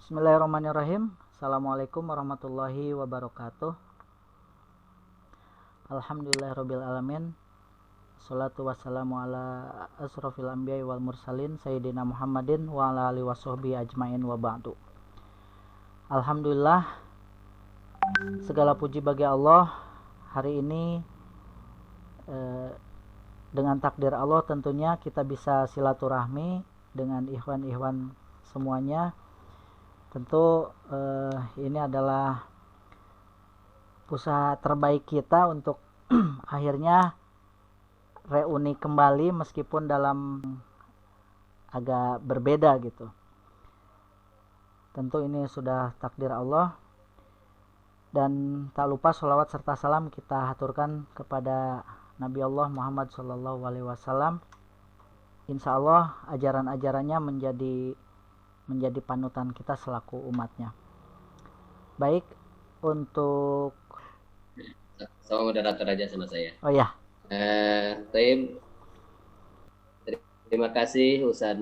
Bismillahirrahmanirrahim. Assalamualaikum warahmatullahi wabarakatuh. Alhamdulillahirrabbilalamin. Assalatu wassalamu ala asrofil anbiya wal mursalin Sayyidina Muhammadin wa ala alihi wassohbi ajmain wa ba'du. Alhamdulillah, segala puji bagi Allah. Hari ini dengan takdir Allah tentunya kita bisa silaturahmi dengan ikhwan-ikhwan semuanya. Tentu ini adalah usaha terbaik kita untuk akhirnya reuni kembali meskipun dalam agak berbeda gitu. Tentu ini sudah takdir Allah. Dan tak lupa sholawat serta salam kita haturkan kepada Nabi Allah Muhammad SAW. Insya Allah ajaran-ajarannya menjadi panutan kita selaku umatnya. Baik, untuk sama moderator aja sama saya. Oh ya. Terima kasih Ustaz.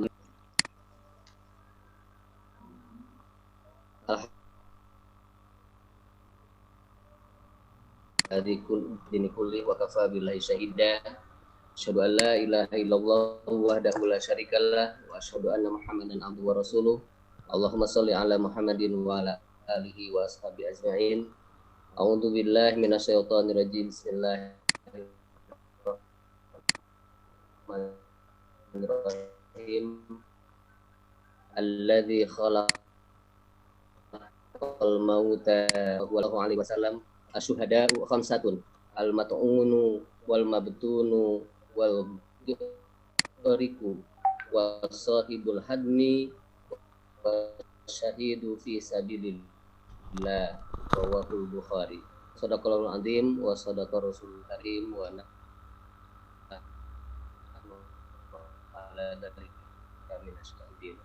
Dini kulli wa kafa billahi syahida. Asyhadu an la ilaha illallah wahdahu la syarikalah wa asyhadu anna Muhammadan abduhu wa rasuluh. Allahumma shalli ala Muhammadin wa ala alihi wa ashabihi ajma'in. A'udzu billahi minasyaitonir rajim. Bismillahirrahmanirrahim. Alladzi khalaqal mauta wa alaihi wasallam. Asyuhada'u khamsatun al-mat'unu wal mabtunu wal ghariqu wa sahibul hadmi wa syahidu fi sabilillah. Rawahul Bukhari. Shadaqallahul azim wa shadaqa rasulul karim wa ala dzalika minasyaitin.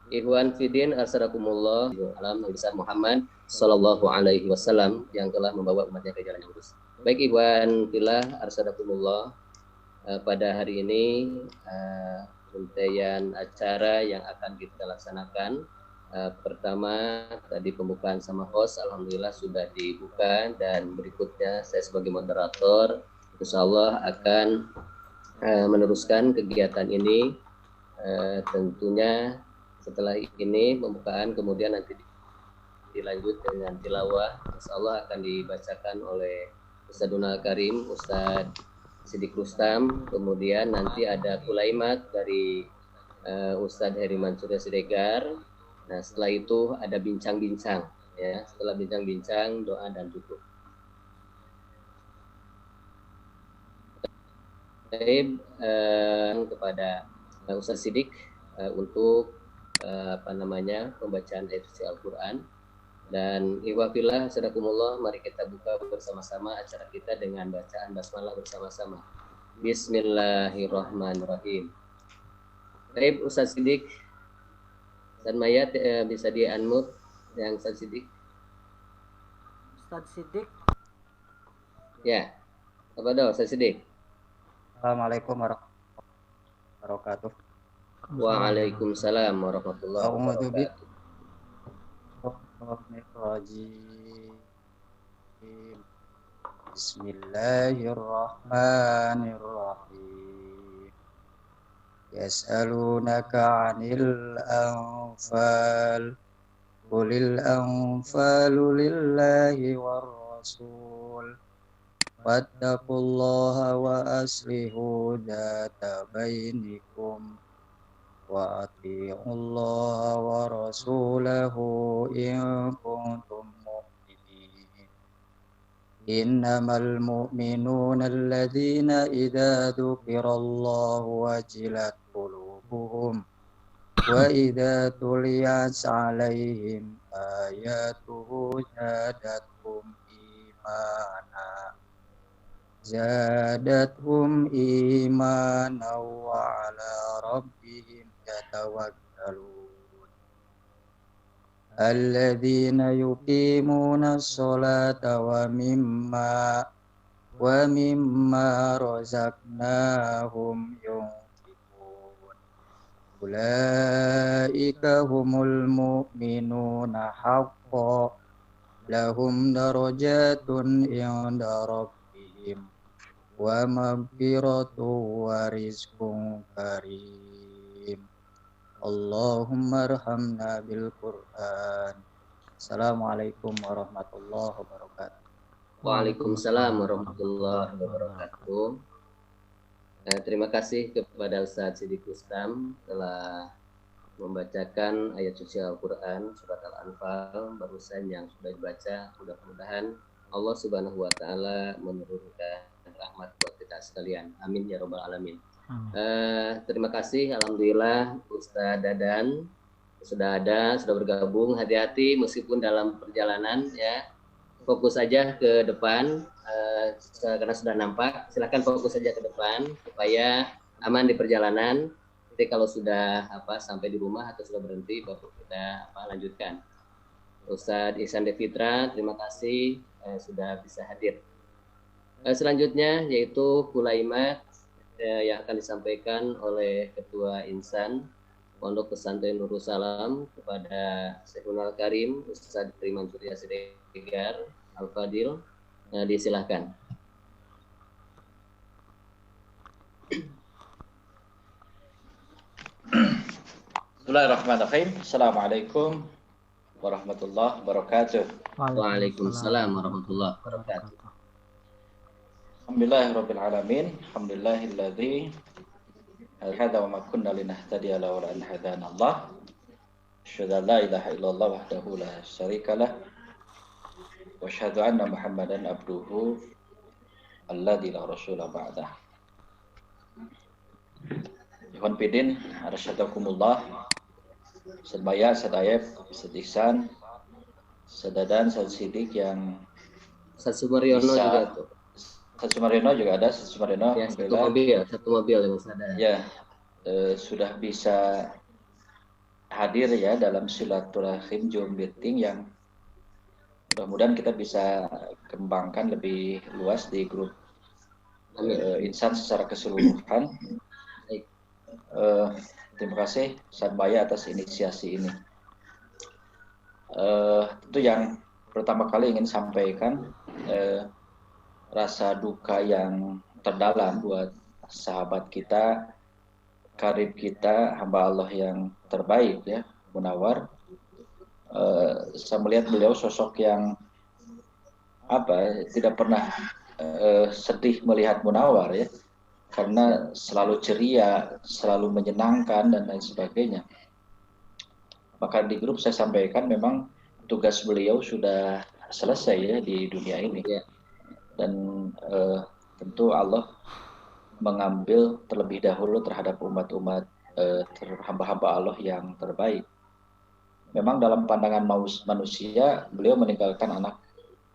Ikhwan Fidin arsadakumullah alam Nabi besar Muhammad sallallahu alaihi wasallam yang telah membawa umatnya ke jalan yang lurus. Baik Ikhwan Fillah arsadakumullah, pada hari ini rangkaian acara yang akan kita laksanakan. Pertama tadi pembukaan sama host, alhamdulillah sudah dibuka, dan berikutnya saya sebagai moderator insyaallah akan meneruskan kegiatan ini. Tentunya setelah ini pembukaan, kemudian nanti dilanjut dengan tilawah, insyaallah akan dibacakan oleh Ustadzuna Karim, Ustadz Sidik Rustam, kemudian nanti ada kulaimat dari Ustadz Heri Mansur Siregar. Nah, setelah itu ada bincang-bincang, ya. Setelah bincang-bincang, doa dan tutup. Baik, kepada Ustadz Sidik untuk pembacaan ayat suci Al-Quran. Dan ikhwafillah sadakumullah, mari kita buka bersama-sama acara kita dengan bacaan basmalah bersama-sama. Bismillahirrahmanirrahim. Baik, Ustadz Sidik, Ustadz Mayat bisa di-unmute yang Ustadz Sidik. Ustadz Sidik. Ya, apa dong Ustadz Sidik? Assalamualaikum warahmatullahi wabarakatuh. Waalaikumsalam warahmatullahi wabarakatuh. Bismillahirrahmanirrahim. Yas'alunaka 'anil anfal. Qulil anfalu lillahi war rasul. Wattaqullaha wa aslihu dzata bainikum. Wa ati'ullaha wa rasulahu in kuntum mu'minin. Innamal mu'minuna alladzina idza dzukirallahu wajilat qulubuhum wa idza tuliyat 'alaihim ayatuhu zadathum imana wa 'ala rabbihim yatawakkalun. Alladzina yuqimuna as-salata wa mimma razaqnahum yunfiqun. Ulaika humul mu'minuna haqqan lahum darajatun inda rabbihim wa maghfiratu wa rizqun karim. Allahumma arhamna bil Qur'an. Assalamualaikum warahmatullahi wabarakatuh. Waalaikumsalam warahmatullahi wabarakatuh. Terima kasih kepada Ustadz Siddiq Rustam telah membacakan ayat suci Al-Quran surat Al-Anfal barusan yang sudah dibaca. Mudah-mudahan Allah Subhanahu wa Ta'ala menurunkan rahmat buat kita sekalian. Amin ya Rabbal Alamin. Terima kasih, alhamdulillah Ustadz Dadan sudah bergabung. Hati-hati meskipun dalam perjalanan ya, fokus saja ke depan. Karena sudah nampak, silakan fokus saja ke depan supaya aman di perjalanan. Nanti kalau sudah sampai di rumah atau sudah berhenti baru kita lanjutkan. Ustadz Ihsan Devitra, terima kasih sudah bisa hadir. Selanjutnya yaitu kulaimat yang akan disampaikan oleh Ketua Insan Pondok Pesantren Nurul Salam kepada Syekhul Karim Ustadz Priman Surya Siregar Al-Fadil. Disilahkan. Bismillahirrahmanirrahim. Assalamualaikum warahmatullahi wabarakatuh. Waalaikumsalam warahmatullahi wabarakatuh. Alhamdulillahirabbil alamin. Alhamdulillahilladzi hadana wa ma kunna linahtadiya laula an hadana Allah. Asyhadu an la ilaha illallah wahdahu la syarikalah. Wa asyhadu anna Muhammadan abduhu alladzi la rasula ba'dah. Ikhwan Pidin, arsyadakumullah. Sebaya, Sadayef, Sedihsan, Sedadan, Siddiq yang Ustaz Sumaryono juga tuh. Ustaz Sumaryono juga ada, Ustaz Sumaryono. Ya, satu mobil yang sadar. Ya, sudah bisa hadir ya dalam silaturahim Zoom meeting yang mudah-mudahan kita bisa kembangkan lebih luas di grup insan secara keseluruhan. Terima kasih Ustaz Baya atas inisiasi ini. Tentu yang pertama kali ingin sampaikan rasa duka yang terdalam buat sahabat kita, karib kita, hamba Allah yang terbaik ya, Munawar. Saya melihat beliau sosok yang tidak pernah sedih melihat Munawar ya, karena selalu ceria, selalu menyenangkan dan lain sebagainya. Maka di grup saya sampaikan memang tugas beliau sudah selesai ya di dunia ini ya. Dan tentu Allah mengambil terlebih dahulu terhadap umat-umat hamba-hamba Allah yang terbaik. Memang dalam pandangan manusia beliau meninggalkan anak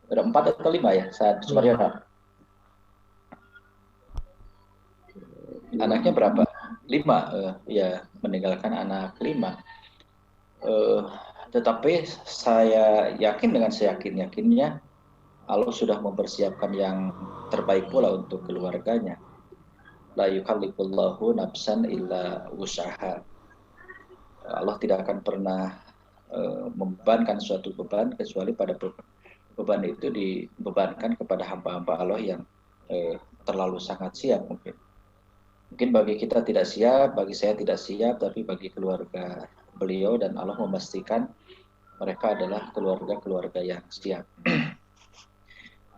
4 atau 5 ya saat Sumaryono. Anaknya berapa? 5 ya, meninggalkan anak 5. Tetapi saya yakin dengan seyakin-yakinnya Allah sudah mempersiapkan yang terbaik pula untuk keluarganya. La yukallifullahu nafsan illa wus'aha. Allah tidak akan pernah membebankan suatu beban kecuali pada beban itu dibebankan kepada hamba-hamba Allah yang terlalu sangat siap mungkin. Mungkin bagi kita tidak siap, bagi saya tidak siap, tapi bagi keluarga beliau dan Allah memastikan mereka adalah keluarga-keluarga yang siap.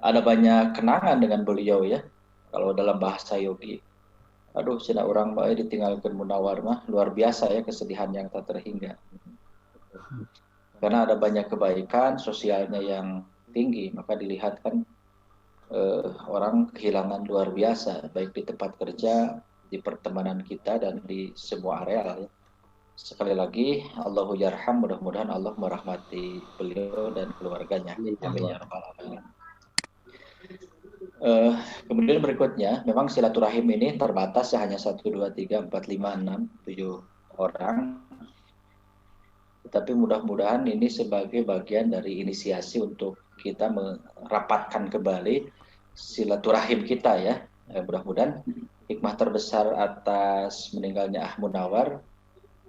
Ada banyak kenangan dengan beliau ya. Kalau dalam bahasa yogi, aduh cina orang bae ditinggalkan Munawar mah luar biasa ya, kesedihan yang tak terhingga. Karena ada banyak kebaikan sosialnya yang tinggi, maka dilihat kan orang kehilangan luar biasa baik di tempat kerja, di pertemanan kita dan di semua area ya. Sekali lagi Allahu yarham, mudah-mudahan Allah merahmati beliau dan keluarganya. Amin ya rabbal alamin. Kemudian berikutnya, memang silaturahim ini terbatas ya, hanya 1, 2, 3, 4, 5, 6, 7 orang. Tapi mudah-mudahan ini sebagai bagian dari inisiasi untuk kita merapatkan kembali silaturahim kita ya. Mudah-mudahan hikmah terbesar atas meninggalnya Munawar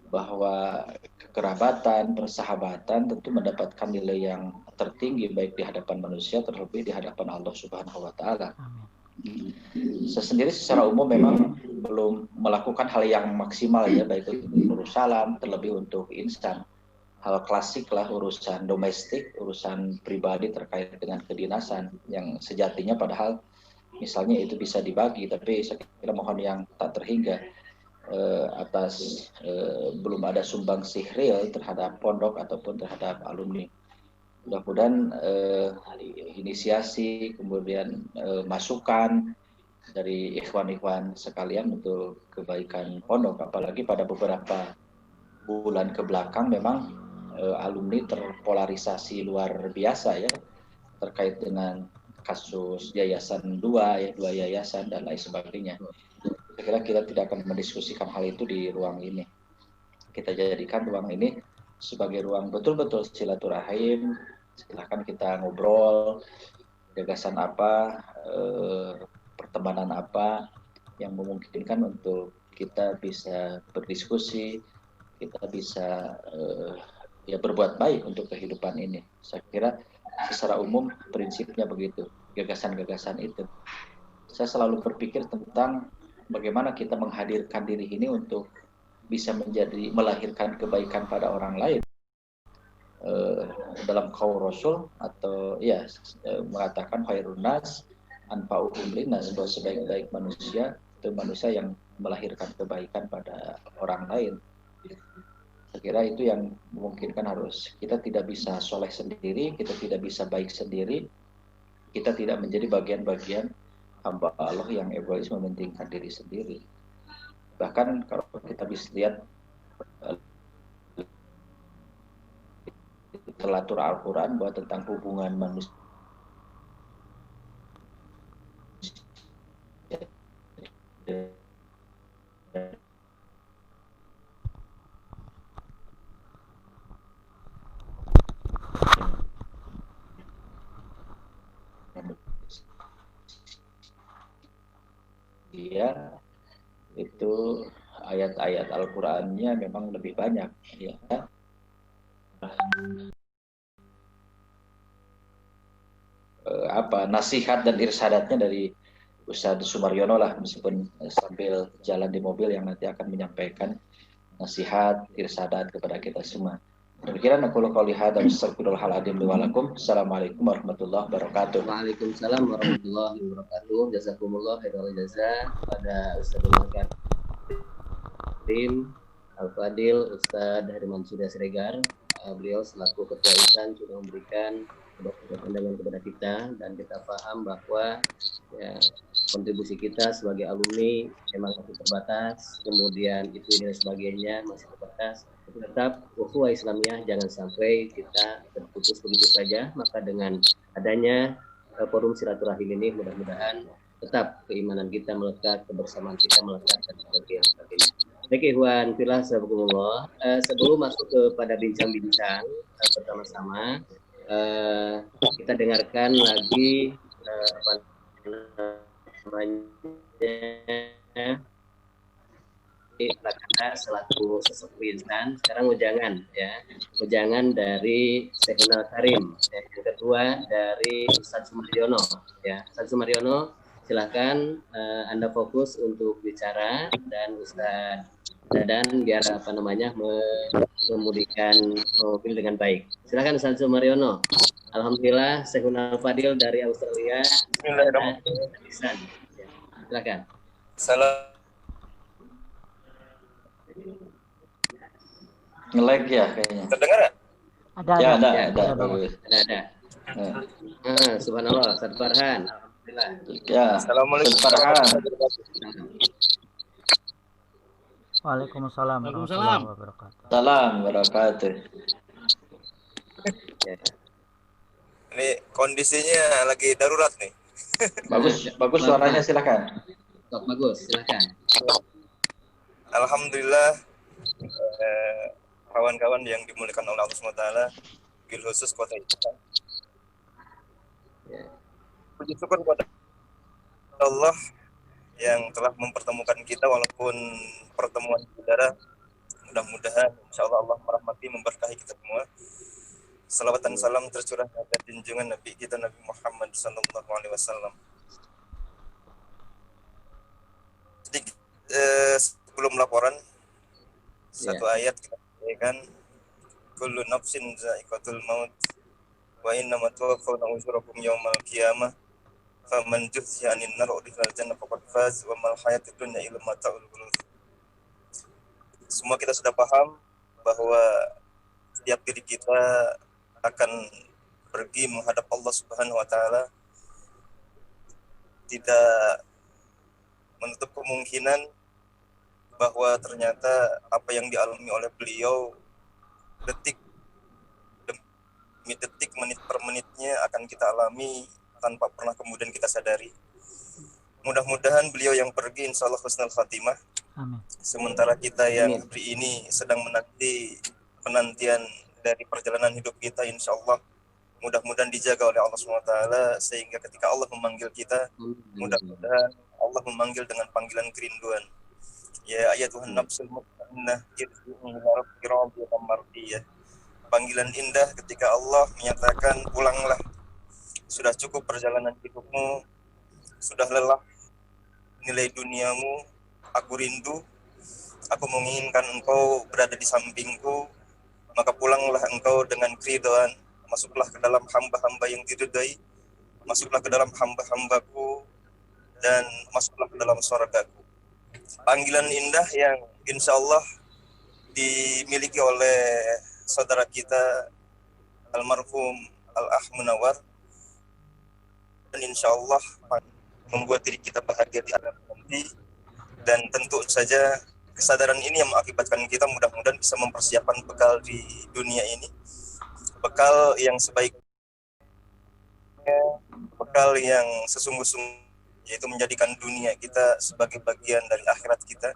bahwa kekerabatan, persahabatan tentu mendapatkan nilai yang tertinggi baik di hadapan manusia terlebih di hadapan Allah Subhanahu wa taala. Saya sendiri secara umum memang belum melakukan hal yang maksimal ya, baik untuk urus salam terlebih untuk insan. Hal klasik lah, urusan domestik, urusan pribadi terkait dengan kedinasan yang sejatinya padahal misalnya itu bisa dibagi, tapi saya kira mohon yang tak terhingga atas belum ada sumbangsih real terhadap pondok ataupun terhadap alumni. Mudah-mudahan inisiasi kemudian masukan dari ikhwan-ikhwan sekalian untuk kebaikan pondok, apalagi pada beberapa bulan ke belakang memang alumni terpolarisasi luar biasa ya terkait dengan kasus yayasan dua yayasan dan lain sebagainya. Saya kira kita tidak akan mendiskusikan hal itu di ruang ini. Kita jadikan ruang ini sebagai ruang betul-betul silaturahim. Silahkan kita ngobrol, gagasan apa, pertemanan apa yang memungkinkan untuk kita bisa berdiskusi, kita bisa ya berbuat baik untuk kehidupan ini. Saya kira secara umum prinsipnya begitu, gagasan-gagasan itu. Saya selalu berpikir tentang bagaimana kita menghadirkan diri ini untuk bisa melahirkan kebaikan pada orang lain. Dalam qaul Rasul atau ya mengatakan khairun nas anfa'uhum linnas, bahwa sebaik-baik manusia itu manusia yang melahirkan kebaikan pada orang lain. Saya kira itu yang memungkinkan kita tidak bisa soleh sendiri, kita tidak bisa baik sendiri, kita tidak menjadi bagian-bagian hamba Allah yang egois mementingkan diri sendiri. Bahkan kalau kita bisa lihat telatur Al-Quran bahwa tentang hubungan manusia itu ayat-ayat Al-Qur'annya memang lebih banyak ya. Nasihat dan irsadatnya dari Ustadz Sumaryono lah, meskipun sambil jalan di mobil yang nanti akan menyampaikan nasihat, irsadat kepada kita semua. Demikian aku qouli hadza wa astaghfirullahaladzim li wa lakum. Assalamualaikum warahmatullahi wabarakatuh. Waalaikumsalam warahmatullahi wabarakatuh. Jazakumullah khairal jazaa pada Ustadz Tim Al-Fadil Ustadz Hariman Surya Siregar. Beliau selaku ketua insan sudah memberikan pandangan kepada kita, dan kita paham bahwa ya, kontribusi kita sebagai alumni memang masih terbatas, kemudian itu dan sebagainya masih terbatas. Tetap ukhuwah Islamiyah jangan sampai kita terputus begitu saja. Maka dengan adanya forum silaturahim ini mudah-mudahan tetap keimanan kita melekat, kebersamaan kita melekat, dan sebagainya. Baik ikhwan fillah sahabatullah, sebelum masuk kepada bincang-bincang bersama-sama, kita dengarkan lagi apa namanya kata selaku sesepuh insan. Sekarang ujangan dari Syekhul Karim, yang kedua dari Ustadz Sumaryono ya. Ustadz Sumaryono, silakan Anda fokus untuk bicara, dan Ustadz Dadan biar memudikan mobil dengan baik. Silakan Ustadz Sumaryono. Alhamdulillah Syekhul Fadil dari Australia. Bismillahirrahmanirrahim. Silakan. Salam. Nge-lag ya kayaknya. Terdengar ya? Ada. Subhanallah, Ustaz Farhan. Alhamdulillah. Ya. Assalamualaikum warahmatullahi wabarakatuh. Waalaikumsalam warahmatullahi wabarakatuh. Salam wabarakatuh. Ini kondisinya lagi darurat nih. Bagus suaranya, silakan. Bagus, silakan. Alhamdulillah, kawan-kawan yang dimuliakan oleh Allah SWT, bil khusus kota Ica. Puji syukur kepada Allah yang telah mempertemukan kita, walaupun pertemuan saudara Mudah-mudahan insyaallah Allah merahmati, memberkahi kita semua. Salawat dan salam tercurah pada junjungan Nabi kita Nabi Muhammad sallallahu alaihi wasallam. Sedikit sebelum laporan satu ayat kita bacakan, kullu nafsin za'iqatul maut wa innama tuwaffawna ujurakum yaumal qiyamah faman zuhziha 'anil nar wa udkhilal jannah faqad faz wa mal hayatud dunya illa mata'ul ghurur. Semua kita sudah paham bahwa setiap diri kita akan pergi menghadap Allah Subhanahu wa taala. Tidak menutup kemungkinan bahwa ternyata apa yang dialami oleh beliau detik demi detik, menit per menitnya akan kita alami tanpa pernah kemudian kita sadari. Mudah-mudahan beliau yang pergi insya Allah husnul khatimah. Amin. Sementara kita yang hari ini sedang menanti penantian dari perjalanan hidup kita, insya Allah mudah-mudahan dijaga oleh Allah SWT, sehingga ketika Allah memanggil kita, mudah-mudahan Allah memanggil dengan panggilan kerinduan. Ya ayatuhan nafsul mutmainnah irji'i ila rabbiki radiyatan mardiyah. Panggilan indah ketika Allah menyatakan, pulanglah, sudah cukup perjalanan hidupmu, sudah lelah nilai duniamu, aku rindu, aku menginginkan engkau berada di sampingku, maka pulanglah engkau dengan keridhaan, masuklah ke dalam hamba-hamba yang diridai, masuklah ke dalam hamba-hambaku, dan masuklah ke dalam surgaku. Panggilan indah yang insya Allah dimiliki oleh saudara kita almarhum Al-Ah Munawar, dan insya Allah membuat diri kita bahagia di akhirat nanti. Dan tentu saja kesadaran ini yang mengakibatkan kita mudah-mudahan bisa mempersiapkan bekal di dunia ini, bekal yang sebaiknya, bekal yang sesungguh-sungguhnya, yaitu menjadikan dunia kita sebagai bagian dari akhirat kita.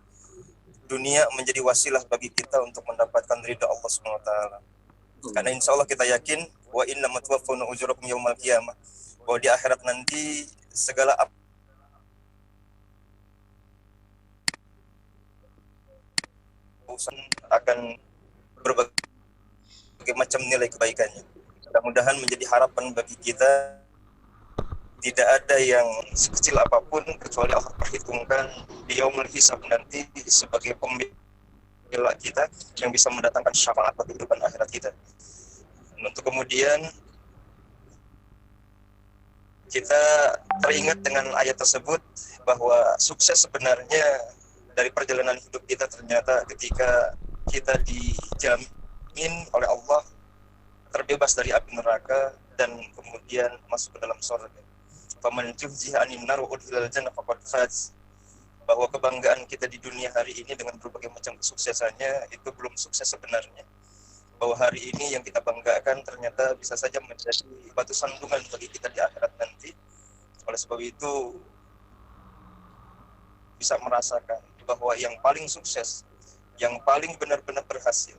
Dunia menjadi wasilah bagi kita untuk mendapatkan ridha Allah Subhanahu wa taala. Karena insya Allah kita yakin wa innama tuwaffawna ujurakum yaumal qiyamah, bahwa di akhirat nanti segala akan berbagai macam nilai kebaikannya. Mudah-mudahan menjadi harapan bagi kita, tidak ada yang sekecil apapun kecuali Allah perhitungkan di yaumul hisab nanti sebagai pembela kita yang bisa mendatangkan syafaat bagi kehidupan akhirat kita. Untuk kemudian kita teringat dengan ayat tersebut bahwa sukses sebenarnya dari perjalanan hidup kita ternyata ketika kita dijamin oleh Allah terbebas dari api neraka dan kemudian masuk ke dalam surga. Faman zuhziha 'anil nar wa udkhilal jannah faqad faz. Bahwa kebanggaan kita di dunia hari ini dengan berbagai macam kesuksesannya itu belum sukses sebenarnya. Bahwa hari ini yang kita banggakan ternyata bisa saja menjadi batu sandungan bagi kita di akhirat nanti. Oleh sebab itu bisa merasakan bahwa yang paling sukses, yang paling benar-benar berhasil,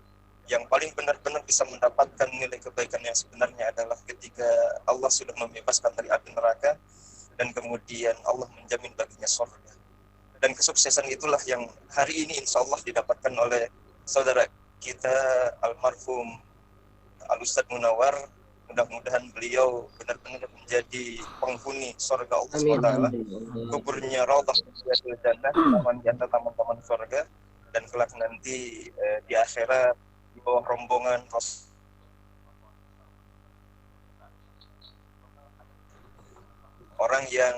yang paling benar-benar bisa mendapatkan nilai kebaikan yang sebenarnya adalah ketika Allah sudah membebaskan dari api neraka dan kemudian Allah menjamin baginya surga. Dan kesuksesan itulah yang hari ini insya Allah didapatkan oleh saudara kita almarhum Al-Ustadz Munawar. Mudah-mudahan beliau benar-benar menjadi penghuni surga Allah SWT. Kuburnya Raudhah Riyadhil Jannah, taman di antara taman-taman surga, dan kelak nanti di akhirat di bawah rombongan orang yang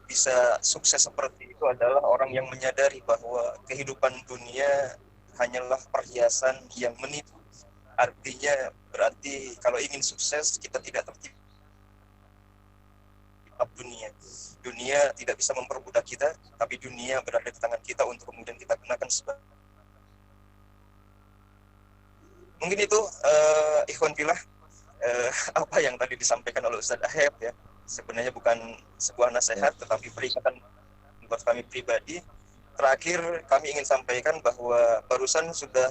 bisa sukses seperti itu adalah orang yang menyadari bahwa kehidupan dunia hanyalah perhiasan yang menipu. Artinya berarti kalau ingin sukses kita tidak tertipu dunia. Dunia tidak bisa memperbudak kita, tapi dunia berada di tangan kita untuk kemudian kita gunakan sebagai. Mungkin itu ikhwan fillah apa yang tadi disampaikan oleh Ustadz Aheb ya. Sebenarnya bukan sebuah nasihat tetapi peringatan buat kami pribadi. Terakhir kami ingin sampaikan bahwa barusan sudah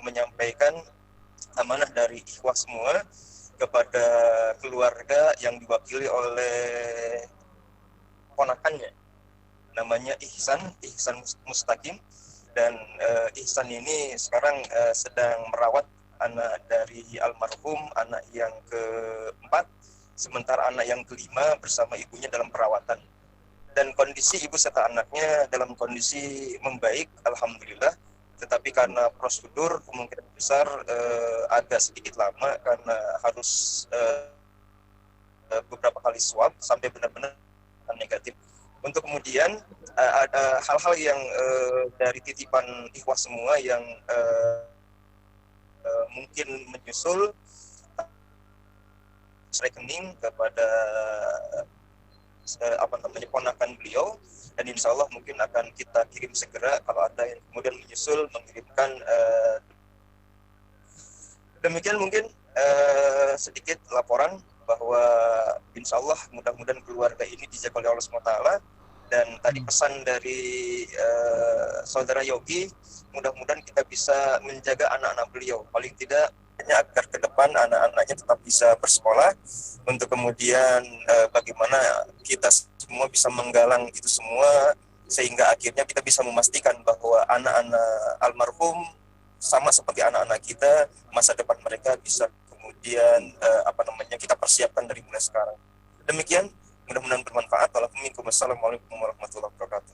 menyampaikan amanah dari ikhwah semua kepada keluarga yang diwakili oleh ponakannya, namanya Ihsan Mustaqim. Dan Ihsan ini sekarang sedang merawat anak dari almarhum, anak yang keempat, sementara anak yang kelima bersama ibunya dalam perawatan. Dan kondisi ibu serta anaknya dalam kondisi membaik, alhamdulillah. Tetapi karena prosedur kemungkinan besar agak sedikit lama karena harus beberapa kali swab sampai benar-benar negatif. Untuk kemudian ada hal-hal yang dari titipan ikhwah semua yang mungkin menyusul rekening kepada ponakan beliau, dan insya Allah mungkin akan kita kirim segera kalau ada yang kemudian menyusul mengirimkan. Demikian mungkin sedikit laporan bahwa insya Allah mudah-mudahan keluarga ini dijaga oleh Allah SWT. Dan tadi pesan dari saudara Yogi, mudah-mudahan kita bisa menjaga anak-anak beliau, paling tidak agar ke depan anak-anaknya tetap bisa bersekolah, untuk kemudian bagaimana kita semua bisa menggalang itu semua sehingga akhirnya kita bisa memastikan bahwa anak-anak almarhum sama seperti anak-anak kita, masa depan mereka bisa kemudian kita persiapkan dari mulai sekarang. Demikian, mudah-mudahan bermanfaat. Wassalamualaikum warahmatullahi wabarakatuh.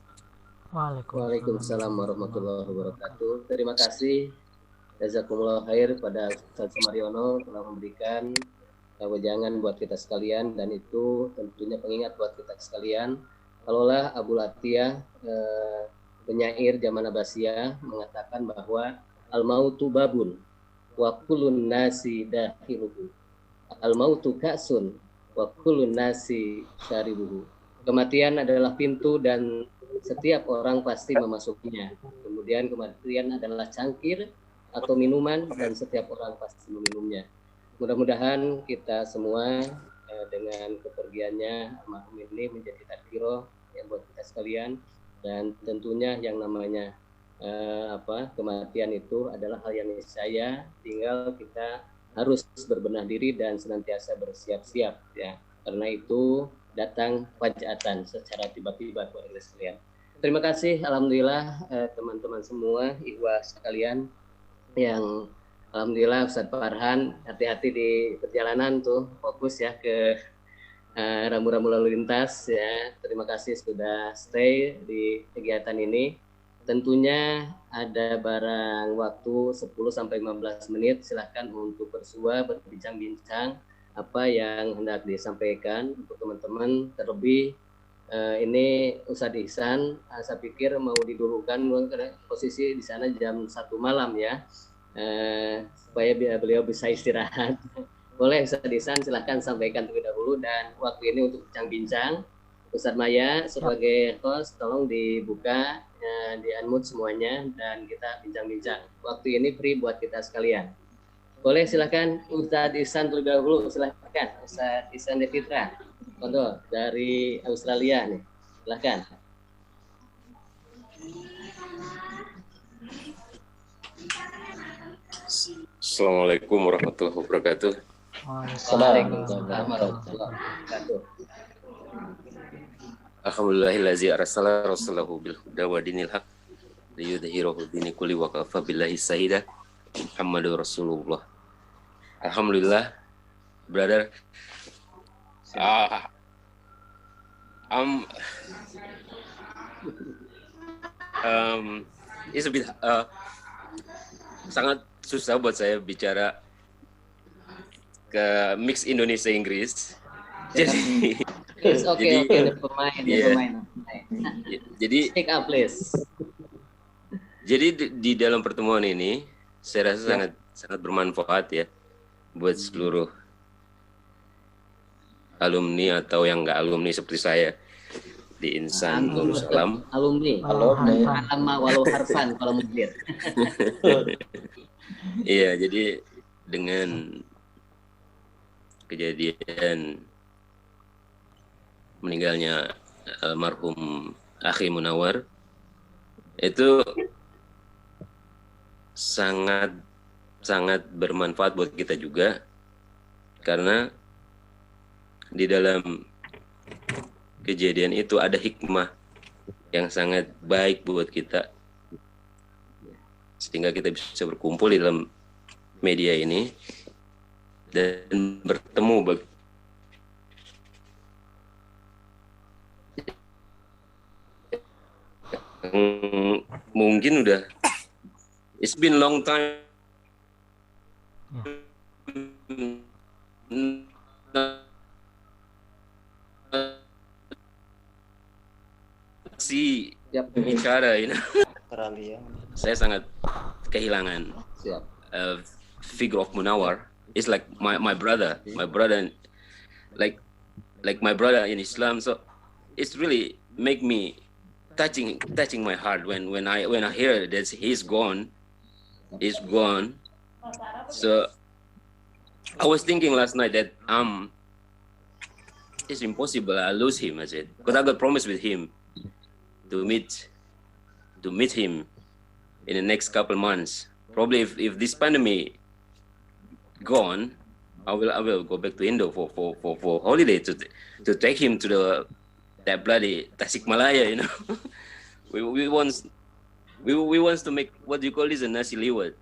Waalaikumsalam warahmatullahi wabarakatuh. Terima kasih jazakumullah khair pada Ustaz Sumaryono telah memberikan wejangan buat kita sekalian, dan itu tentunya pengingat buat kita sekalian. Kalaulah Abu Latiyah penyair zaman Abbasiyah mengatakan bahwa al-mautu babun wa kullun nasi dakhiluhu, al-mautu ka'sun wa kullun nasi syaribuhu. Kematian adalah pintu dan setiap orang pasti memasukinya. Kemudian kematian adalah cangkir atau minuman dan setiap orang pasti meminumnya. Mudah-mudahan kita semua dengan kepergiannya almarhum ini menjadi tadkirah yang buat kita sekalian, dan tentunya yang namanya kematian itu adalah hal yang niscaya, tinggal kita harus berbenah diri dan senantiasa bersiap-siap ya. Karena itu datang fajatan secara tiba-tiba buat kita sekalian. Terima kasih, alhamdulillah teman-teman semua, ikhwah sekalian yang alhamdulillah Ustadz Farhan hati-hati di perjalanan tuh, fokus ya ke rambu-rambu lalu lintas ya. Terima kasih sudah stay di kegiatan ini. Tentunya ada barang waktu 10-15 menit, silahkan untuk bersua, berbincang-bincang apa yang hendak disampaikan untuk teman-teman. Terlebih ini Ustadz Ihsan, saya pikir mau didulukan posisi di sana jam 1 malam ya, supaya beliau bisa istirahat. Boleh Ustadz Ihsan, silahkan sampaikan terlebih dahulu, dan waktu ini untuk bincang-bincang. Ustadz Maya sebagai host, tolong dibuka, di-unmute semuanya, dan kita bincang-bincang. Waktu ini free buat kita sekalian. Boleh silakan Ustadz Ihsan terlebih dahulu, silakan Ustadz Ihsan Devitra, Kondo dari Australia nih, silakan. Assalamualaikum warahmatullahi wabarakatuh. Waalaikumsalam warahmatullahi wabarakatuh. Alhamdulillahillazi arsala rasulahu bil huda wa dinil haq liyudhhirahu dini kulli wa kafa billahi shahida Muhammadur Rasulullah. Alhamdulillah, brother. It's a bit sangat susah buat saya bicara ke mix Indonesia Inggris. Jadi Oke, pemain. Jadi speak up please. Jadi di dalam pertemuan ini saya rasa sangat bermanfaat ya buat seluruh alumni atau yang enggak alumni seperti saya di Insan Darussalam. Alumni. Alama walau harfan kalau mungkin. Iya, jadi dengan kejadian meninggalnya almarhum Akhi Munawar itu sangat bermanfaat buat kita juga, karena di dalam kejadian itu ada hikmah yang sangat baik buat kita, sehingga kita bisa berkumpul di dalam media ini dan bertemu mungkin udah it's been long time si bicara ini. Saya sangat kehilangan figure of Munawar. It's like my brother, like my brother in Islam. So it's really make me touching my heart when I hear that he's gone. So I was thinking last night that it's impossible I lose him, I said, because I got promised with him to meet him in the next couple months. Probably if this pandemic gone, I will go back to Indo for holiday to take him to that bloody Tasikmalaya, you know. we want to make what you call this a nasi liwet.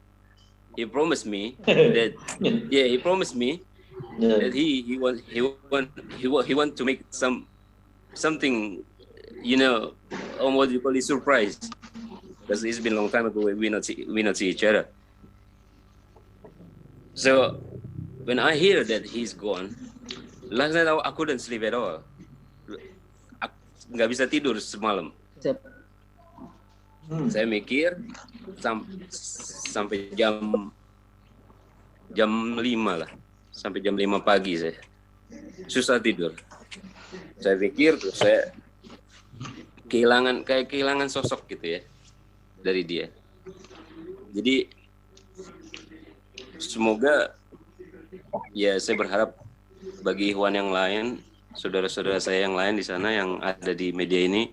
He promised me that that he want to make something, you know, on what you call it, surprise, because it's been a long time ago we not see each other. So when I hear that he's gone, last night I couldn't sleep at all. Nggak bisa tidur semalam. Saya mikir sampai jam 5 lah, sampai jam 5 pagi saya susah tidur. Saya pikir terus saya kehilangan sosok gitu ya dari dia. Jadi semoga ya saya berharap bagi ikhwan yang lain, saudara-saudara saya yang lain di sana yang ada di media ini,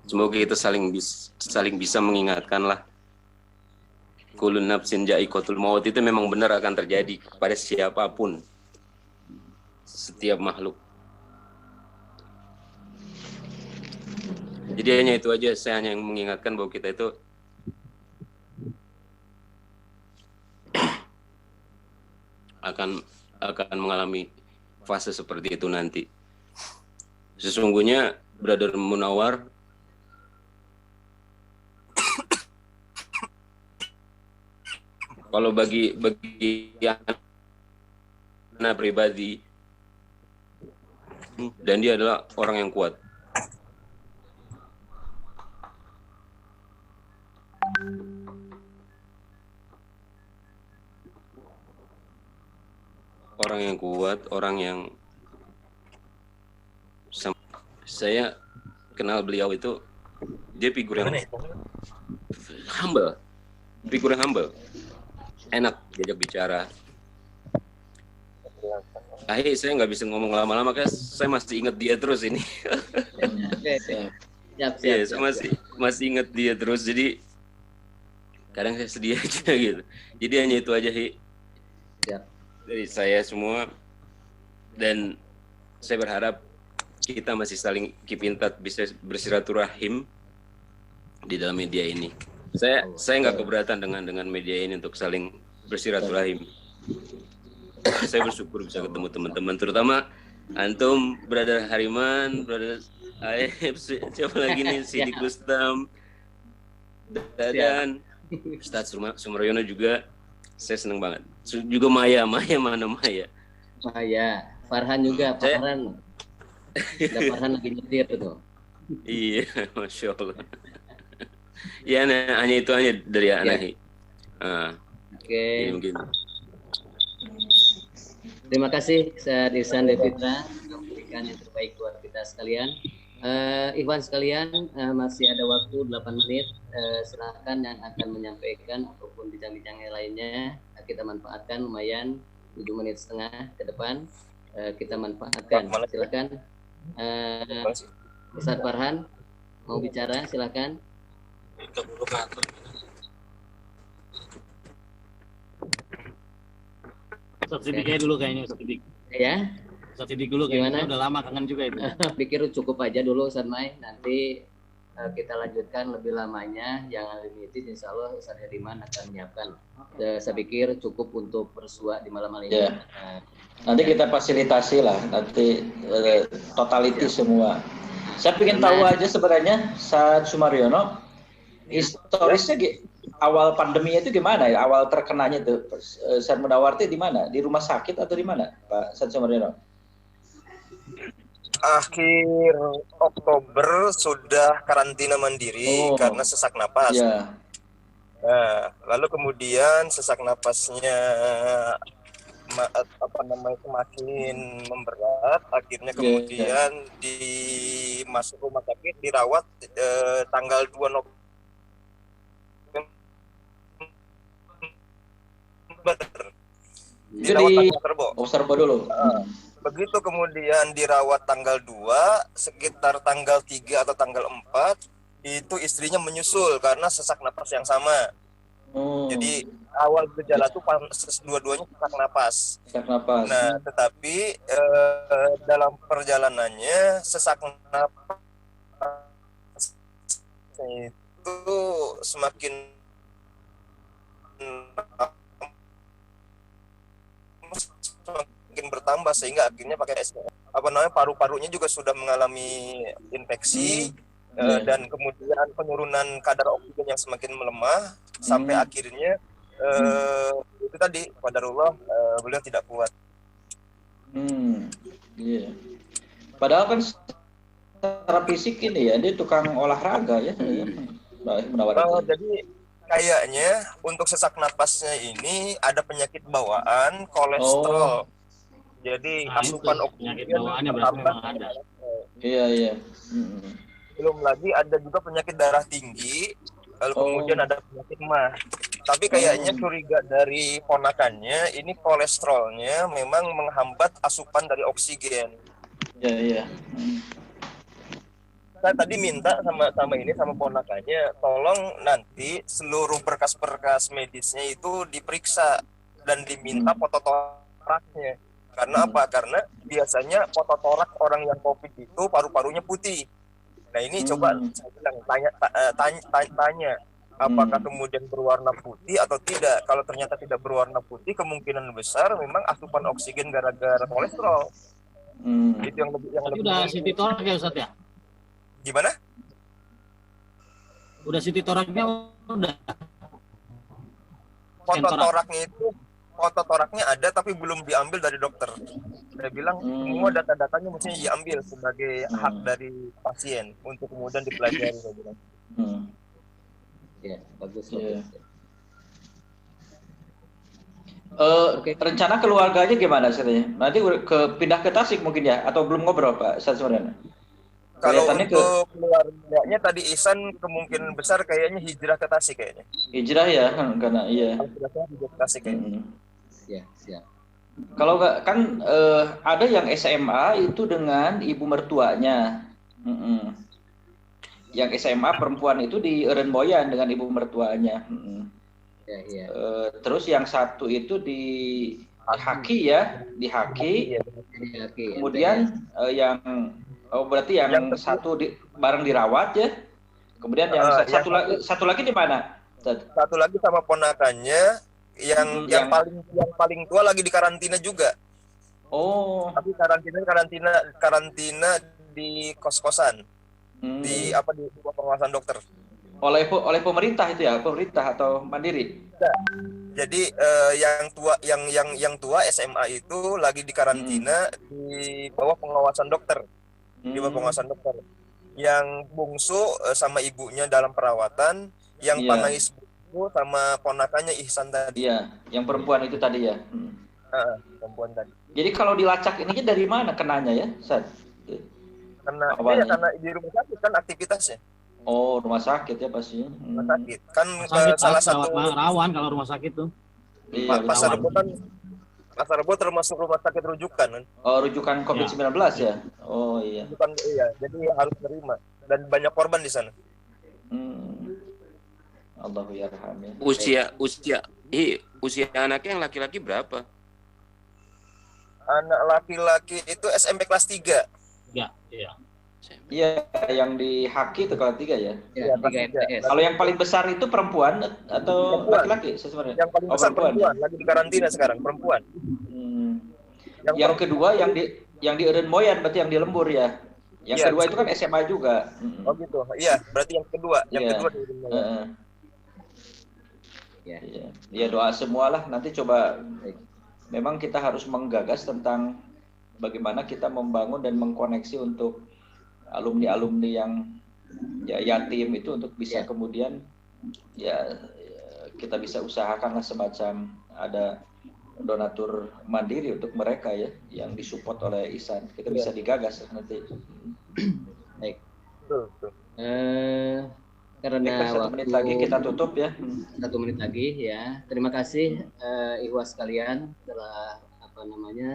semoga kita saling bisa mengingatkan lah. Kulun nafsin ja'iqatul maut itu memang benar akan terjadi kepada siapapun, setiap makhluk. Jadi hanya itu aja, saya hanya mengingatkan bahwa kita itu akan mengalami fase seperti itu nanti. Sesungguhnya Brother Munawar kalau bagi anak pribadi, dan dia adalah orang yang kuat. Orang yang kuat, orang yang saya kenal beliau itu, dia figur yang humble, enak diajak bicara. Saya nggak bisa ngomong lama-lama, kan saya masih ingat dia terus ini. Siap. Saya masih ingat dia terus, jadi kadang saya sedih aja gitu. Jadi hanya itu aja dari saya semua, dan saya berharap kita masih saling keep in touch, bisa bersiraturahim di dalam media ini. Saya nggak keberatan dengan media ini untuk saling bersiraturahim. Saya bersyukur bisa ketemu teman-teman, terutama antum, Brother Hariman, Brother Aib, siapa lagi nih, Sidik Rustam, dan Ustadz Sumaryono juga. Saya senang banget. Juga Maya, Farhan juga, Farhan. Ada Farhan lagi nyetir tuh. Iya, Masya Allah. Ya, hanya itu aja dari Anahi. Oke. Mungkin. Terima kasih Ustaz Ihsan Devitra yang memberikan yang terbaik buat kita sekalian. Ikhwan sekalian, masih ada waktu 8 menit. Silakan yang akan menyampaikan ataupun bincang-bincang yang lainnya kita manfaatkan, lumayan 7 menit setengah ke depan kita manfaatkan. Silakan Ustaz Farhan mau bicara, silakan. Ustaz Siddiq dulu kayaknya, Ustaz Siddiq. Ya. Ustaz Siddiq dulu kayaknya, udah lama kangen juga itu. Pikir cukup aja dulu Ustaz Mai, nanti kita lanjutkan lebih lamanya, yang unlimited insya Allah Ustaz Heriman akan menyiapkan. Saya pikir cukup untuk bersua di malam hari ini. Ya. Nanti kita fasilitasi lah, nanti totality semua. Saya ingin tahu aja sebenarnya Ustaz Sumaryono, historisnya awal pandemi itu gimana ya? Awal terkenanya itu Ustaz Mudawarti di mana? Di rumah sakit atau di mana, Pak Ustaz Sumaryono? Akhir Oktober sudah karantina mandiri karena sesak napas. Ya. Nah, lalu kemudian sesak napasnya semakin memberat, akhirnya kemudian masuk rumah sakit, dirawat tanggal 2 November. Jadi Serbo dulu. Begitu kemudian dirawat tanggal 2, sekitar tanggal 3 atau tanggal 4, itu istrinya menyusul karena sesak napas yang sama. Jadi awal gejala itu dua-duanya sesak napas. Nah, tetapi dalam perjalanannya sesak napas itu semakin bertambah sehingga akhirnya pakai paru-parunya juga sudah mengalami infeksi dan kemudian penurunan kadar oksigen yang semakin melemah sampai akhirnya itu tadi qadarullah beliau tidak kuat. Iya. Padahal kan secara fisik ini ya dia tukang olahraga ya. Jadi kayaknya untuk sesak napasnya ini ada penyakit bawaan, kolesterol. Jadi asupan oksigen bertambah. Iya. Belum lagi ada juga penyakit darah tinggi, lalu kemudian ada penyakit mah. Tapi kayaknya curiga dari ponakannya ini kolesterolnya memang menghambat asupan dari oksigen. Iya. Saya tadi minta sama ponakannya, tolong nanti seluruh berkas-berkas medisnya itu diperiksa dan diminta foto toraknya. Karena apa? Karena biasanya foto torak orang yang COVID itu paru-parunya putih. Nah ini coba saya bilang tanya apakah kemudian berwarna putih atau tidak. Kalau ternyata tidak berwarna putih, kemungkinan besar memang asupan oksigen gara-gara kolesterol. Itu yang lebih udah CT torak ya Ustaz ya? Gimana? Udah CT toraknya udah. Foto toraknya ada tapi belum diambil dari dokter. Saya bilang semua data-datanya mestinya diambil sebagai hak dari pasien untuk kemudian dipelajari. Saya bilang. Ya, bagus. Rencana keluarganya gimana sebenarnya? Nanti pindah ke Tasik mungkin ya? Atau belum ngobrol Pak Ustaz sebenarnya? Kalau untuk keluarganya tadi Ihsan kemungkinan besar kayaknya hijrah ke Tasik kayaknya. Hijrah ya, karena iya. Hijrah ke Tasik kayaknya. Ya, siap. Kalau nggak kan ada yang SMA itu dengan ibu mertuanya. Yang SMA perempuan itu di Erenboyan dengan ibu mertuanya. Ya. Terus yang satu itu di Haki ya, di Haki. Kemudian yang berarti yang satu bareng dirawat ya. Kemudian yang satu lagi di mana? Satu lagi sama ponakannya yang paling tua lagi di karantina juga. Tapi karantina di kos-kosan. Di bawah pengawasan dokter. Oleh pemerintah itu ya, pemerintah atau mandiri? Jadi yang tua SMA itu lagi di karantina di bawah pengawasan dokter. Di bawah pengawasan dokter. Yang bungsu sama ibunya dalam perawatan, yang Panais bungsu sama ponakannya Ihsan tadi. Iya, yang perempuan itu tadi ya. Perempuan tadi. Jadi kalau dilacak ini dari mana kenanya ya, Ustaz? Karena di rumah sakit kan aktivitasnya. Oh, rumah sakit ya pasti. Rumah sakit kan salah satu rawan kalau rumah sakit tuh. Iya, Pasar Rebo termasuk rumah sakit rujukan kan? Oh, rujukan COVID-19 ya? Oh iya. Iya, jadi harus terima dan banyak korban di sana. Allahu yarham ya. Usia anaknya yang laki-laki berapa? Anak laki-laki itu SMP kelas 3. Iya. Iya, yang di Haki itu kelas 3 ya. Ya, 3 MTS. Kalau yang paling besar itu perempuan atau laki-laki sebenarnya? Yang paling besar perempuan, lagi di karantina sekarang, perempuan. Yang kedua yang di Eren Moyan, berarti yang di Lembur ya. Yang kedua itu kan SMA juga. Oh gitu. Iya, berarti yang kedua, kedua di Ya doa semualah, nanti coba memang kita harus menggagas tentang bagaimana kita membangun dan mengkoneksi untuk alumni-alumni yang yatim itu untuk bisa kemudian kita bisa usahakanlah semacam ada donatur mandiri untuk mereka ya yang disupport oleh Ihsan. Kita bisa digagas nanti. Baik. Karena satu menit lagi kita tutup ya. 1 menit lagi ya. Terima kasih Ikhwas sekalian telah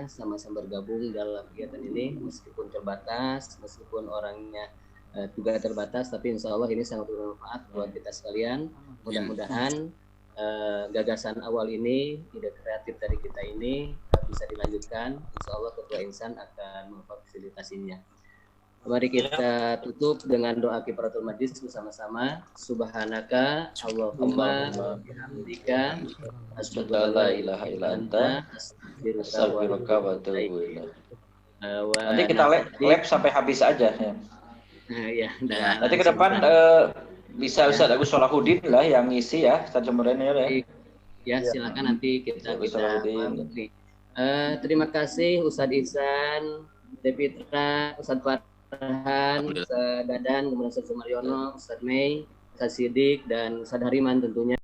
sama-sama bergabung dalam kegiatan ini meskipun terbatas, meskipun orangnya juga terbatas, tapi insya Allah ini sangat bermanfaat buat kita sekalian. Mudah-mudahan gagasan awal ini, ide kreatif dari kita ini bisa dilanjutkan. Insya Allah Ketua Ihsan akan memfasilitasinya. Mari kita tutup dengan doa kifaratul majlis bersama-sama. Subhanaka Allahumma bihamdika asyhadu an la ilaha illa anta astaghfiruka wa atubu ilaik. Nanti kita lab sampai habis aja ya. Nanti ke depan bisa Ustaz Agus Salahuddin lah yang ngisi ya, Ustaz Jemurani ya. Ya, silakan nanti kita terima kasih Ustaz Ihsan, Devitra, Ustaz Farhan, Ustaz Dadan, kemudian Ustaz Sumaryono, Ustaz Mei, Ustaz Sidik, dan Ustaz Hariman tentunya.